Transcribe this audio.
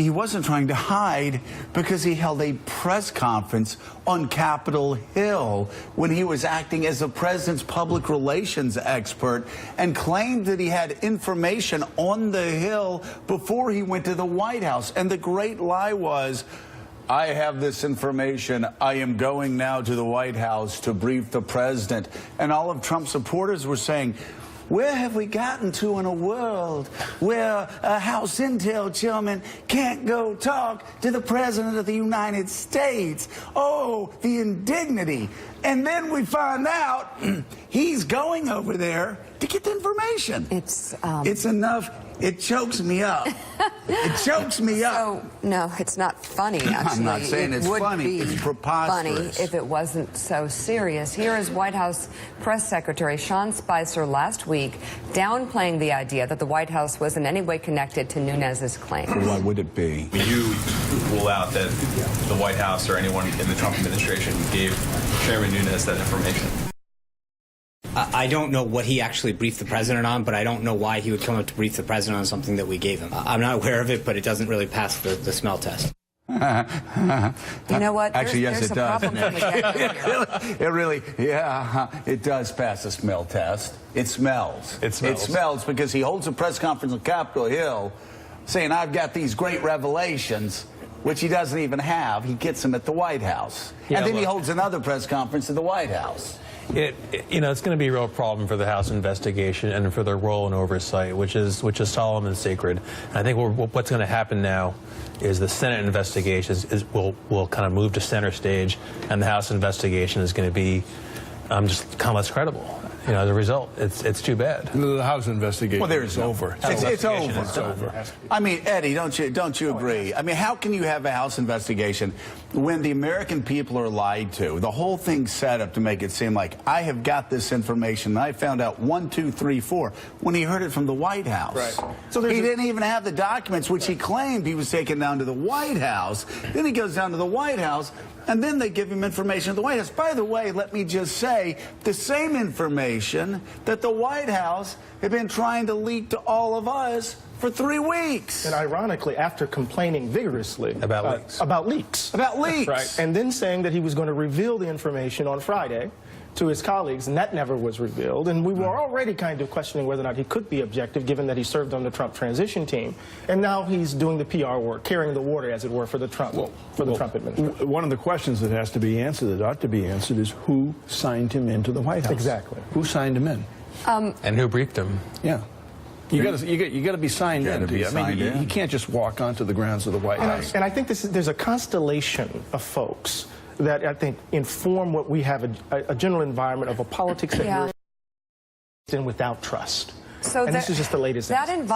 he wasn't trying to hide because he held a press conference on Capitol Hill when he was acting as the president's public relations expert and claimed that he had information on the Hill before he went to the White House. And the great lie was, I have this information. I am going now to the White House to brief the president. And all of Trump's supporters were saying, where have we gotten to in a world where a House Intel chairman can't go talk to the President of the United States? Oh, the indignity. And then we find out he's going over there to get the information. It's enough. It chokes me up. It chokes me up. So, no, it's not funny, actually. I'm not saying it's funny. It's preposterous. Funny if it wasn't so serious. Here is White House Press Secretary Sean Spicer last week downplaying the idea that the White House was in any way connected to Nunes' claim. Why would it be? You rule out that the White House or anyone in the Trump administration gave Chairman Nunes that information. I don't know what he actually briefed the president on, but I don't know why he would come up to brief the president on something that we gave him. I'm not aware of it, but it doesn't really pass the smell test. You know what? Actually, yes, there's it does. It really, yeah, it does pass a smell test. It smells. It smells. It smells because he holds a press conference on Capitol Hill saying, I've got these great revelations, which he doesn't even have. He gets them at the White House. Yeah, and then he holds another press conference at the White House. You know, it's going to be a real problem for the House investigation and for their role in oversight, which is solemn and sacred. And I think what's going to happen now is the Senate investigation will kind of move to center stage, and the House investigation is going to be just kind of less credible. You know, the result, it's too bad. The House investigation is over. It's over. It's over. I mean, Eddie, don't you agree? I mean, how can you have a House investigation when the American people are lied to? The whole thing's set up to make it seem like I have got this information. And I found out 1, 2, 3, 4 when he heard it from the White House. Right. So he didn't even have the documents, which he claimed he was taking down to the White House. Then he goes down to the White House, and then they give him information at the White House. By the way, let me just say, the same information that the White House had been trying to leak to all of us for 3 weeks. And ironically, after complaining vigorously about leaks. About leaks. About leaks. Right. And then saying that he was going to reveal the information on Friday to his colleagues, and that never was revealed. And we were already kind of questioning whether or not he could be objective, given that he served on the Trump transition team. And now he's doing the PR work, carrying the water, as it were, for the Trump Trump administration. One of the questions that has to be answered, that ought to be answered, is who signed him into the White House? Exactly. Who signed him in? And who briefed him? Yeah. You got to be signed in. I mean, you can't just walk onto the grounds of the White House. And I think there's a constellation of folks that I think inform what we have a general environment of a politics that we're in without trust. So and this is just the latest. That environment.